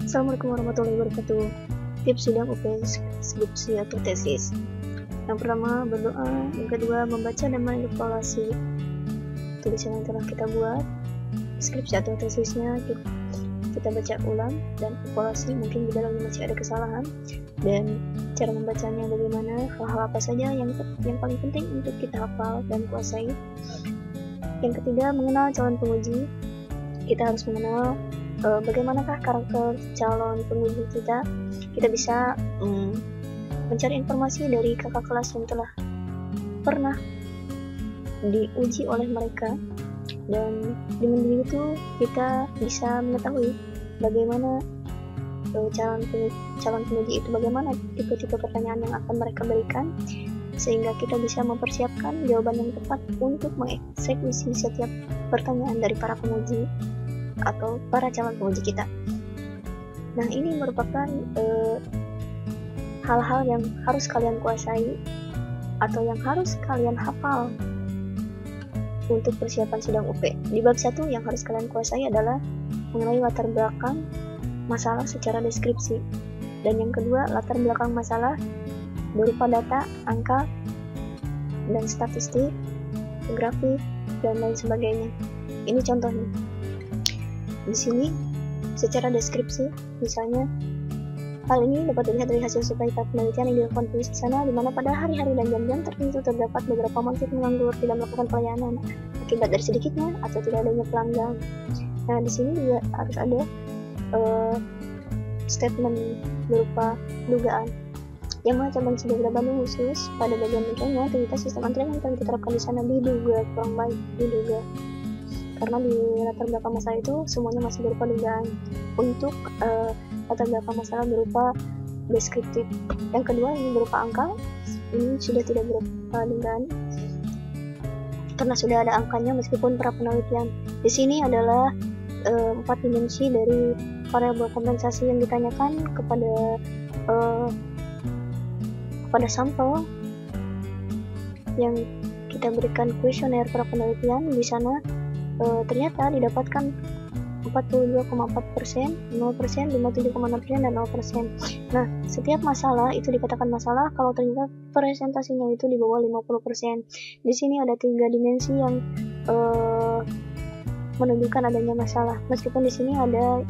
Assalamualaikum warahmatullahi wabarakatuh. Tips sidang UPN skripsi atau tesis. Yang pertama, berdoa. Yang kedua, membaca dan mengevaluasi tulisan yang telah kita buat. Skripsi atau tesisnya kita baca ulang dan evaluasi, mungkin di dalamnya masih ada kesalahan, dan cara membacanya bagaimana, hal-hal apa saja yang paling penting untuk kita hafal dan kuasai. Yang ketiga, mengenal calon penguji. Kita harus mengenal bagaimanakah karakter calon penguji kita. Kita bisa mencari informasi dari kakak kelas yang telah pernah diuji oleh mereka, dan dengan begitu kita bisa mengetahui bagaimana calon penguji itu, bagaimana tipe-tipe pertanyaan yang akan mereka berikan, sehingga kita bisa mempersiapkan jawaban yang tepat untuk mengeksekusi setiap pertanyaan dari para penguji atau para calon penguji kita. Nah, ini merupakan hal-hal yang harus kalian kuasai atau yang harus kalian hafal untuk persiapan sidang UP. Di bab 1 yang harus kalian kuasai adalah mengenai latar belakang masalah secara deskripsi, dan yang kedua, latar belakang masalah berupa data, angka, dan statistik, grafik, dan lain sebagainya. Ini contohnya. Di sini secara deskripsi, misalnya hal ini dapat dilihat dari hasil survei penelitian yang dilakukan penulis di sana, di mana pada hari-hari dan jam-jam tertentu terdapat beberapa motif menganggur tidak melakukan pelayanan akibat dari sedikitnya atau tidak adanya pelanggan. Nah, di sini juga harus ada statement berupa dugaan yang mana cabang Sedia Bandung khusus pada bagian mikronya aktivitas sistem antrean yang telah diterapkan di sana diduga kurang baik, karena di latar belakang masalah itu semuanya masih berupa dugaan. Untuk latar belakang masalah berupa deskriptif. Yang kedua, ini berupa angka. Ini sudah tidak berupa dugaan karena sudah ada angkanya meskipun pra penelitian. Di sini adalah 4 dimensi dari variabel kompensasi yang ditanyakan kepada sampel yang kita berikan kuesioner pra penelitian. Di sana ternyata didapatkan 42,4%, 0%, 57,6%, dan 0%. Nah, setiap masalah itu dikatakan masalah kalau ternyata presentasinya itu di bawah 50%. Di sini ada 3 dimensi yang menunjukkan adanya masalah. Meskipun di sini ada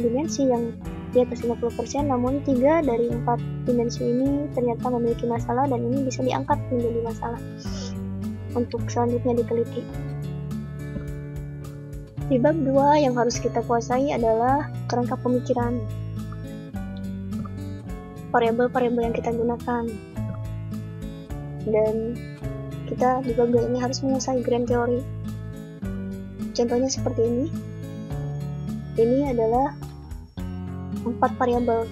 dimensi yang di atas 50%, namun 3 dari 4 dimensi ini ternyata memiliki masalah, dan ini bisa diangkat menjadi masalah untuk selanjutnya diteliti. Di bab 2 yang harus kita kuasai adalah kerangka pemikiran, variabel-variabel yang kita gunakan, dan kita di bab 2 ini harus menguasai grand teori. Contohnya seperti ini. Ini adalah 4 variabel,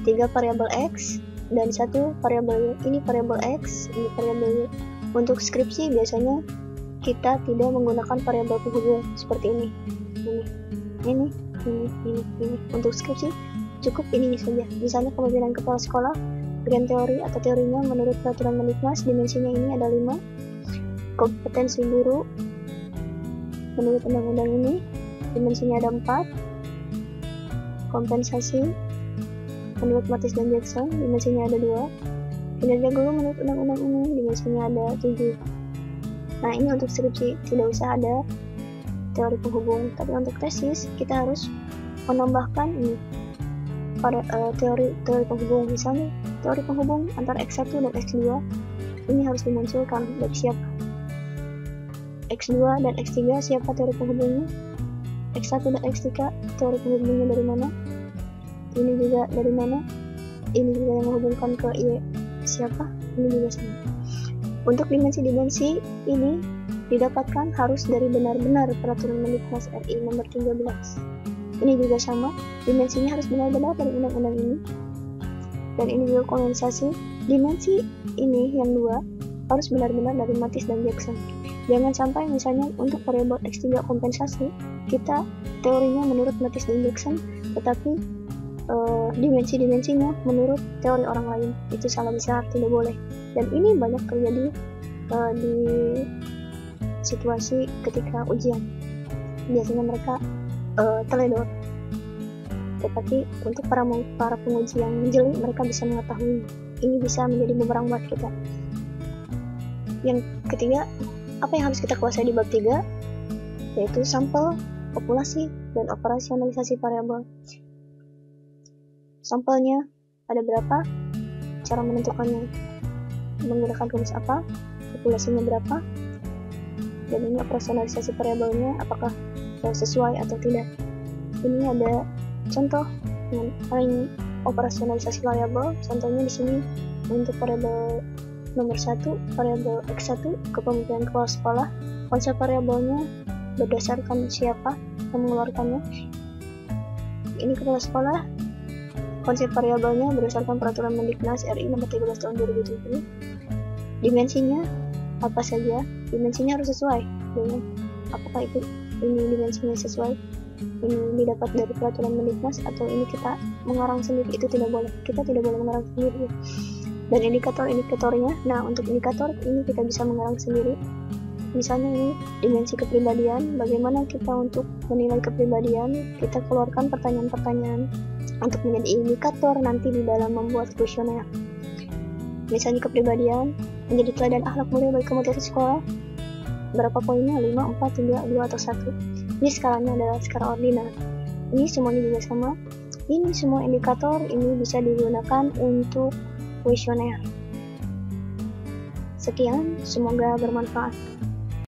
3 variabel X dan 1 variabel Y. Ini variabel X, ini variabel Y. Untuk skripsi biasanya kita tidak menggunakan variabel penghubung seperti ini. Untuk skripsi cukup ini saja. Misalnya kepemimpinan kepala sekolah, grand teori atau teorinya menurut peraturan Mendiknas, dimensinya ini ada 5. Kompetensi guru menurut undang-undang ini, dimensinya ada 4. Kompensasi menurut Matis dan Jackson, dimensinya ada 2. Kinerja guru menurut undang-undang ini, dimensinya ada 7. Nah, ini untuk skripsi tidak usah ada teori penghubung, tapi untuk tesis kita harus menambahkan ini pada teori penghubung. Misalnya teori penghubung antara X1 dan X2 ini harus dimunculkan dari siapa? X2 dan X3 siapa teori penghubungnya? X1 dan X3 teori penghubungnya dari mana? Ini juga dari mana? Ini juga yang menghubungkan ke Y siapa? Ini juga sama. Untuk dimensi-dimensi ini didapatkan harus dari benar-benar peraturan Mendiknas RI nomor 13. Ini juga sama, dimensinya harus benar-benar dari undang-undang ini. Dan ini juga kondensasi. Dimensi ini yang 2 harus benar-benar dari Matis dan Jackson. Jangan sampai misalnya untuk variabel X3 kompensasi kita teorinya menurut Matis dan Jackson, tetapi dimensi-dimensinya menurut teori orang lain. Itu salah besar, tidak boleh. Dan ini banyak terjadi di situasi ketika ujian. Biasanya mereka teledor tetapi untuk para penguji yang jeli, mereka bisa mengetahui. Ini bisa menjadi bumerang buat kita. Yang ketiga, apa yang harus kita kuasai di bab 3, yaitu sampel, populasi, dan operasionalisasi variabel. Sampelnya ada berapa, cara menentukannya menggunakan rumus apa, populasinya berapa, dan ini operasionalisasi variabelnya apakah sesuai atau tidak. Ini ada contoh dengan operasionalisasi variabel. Contohnya di sini untuk variabel nomor 1, variabel X1, kepemimpinan kepala sekolah. Konsep variabelnya berdasarkan siapa yang mengeluarkannya. Ini kepala sekolah. Konsep variabelnya berdasarkan peraturan Mendiknas RI nomor 13 tahun 2007. Dimensinya apa saja? Dimensinya harus sesuai dengan apakah ini dimensinya sesuai, ini didapat dari peraturan Mendiknas, atau ini kita mengarang sendiri. Itu tidak boleh. Kita tidak boleh mengarang sendiri. Dan indikatornya, nah untuk indikator ini kita bisa mengarang sendiri. Misalnya ini dimensi kepribadian, bagaimana kita untuk menilai kepribadian, kita keluarkan pertanyaan-pertanyaan untuk menjadi indikator nanti di dalam membuat kuesioner. Misalnya kepribadian, menjadi teladan akhlak mulia bagi komunitas sekolah, berapa poinnya? 5, 4, 3, 2, atau 1. Ini skalanya adalah skala ordinal. Ini semuanya juga sama. Ini semua indikator ini bisa digunakan untuk kuesioner. Sekian, semoga bermanfaat.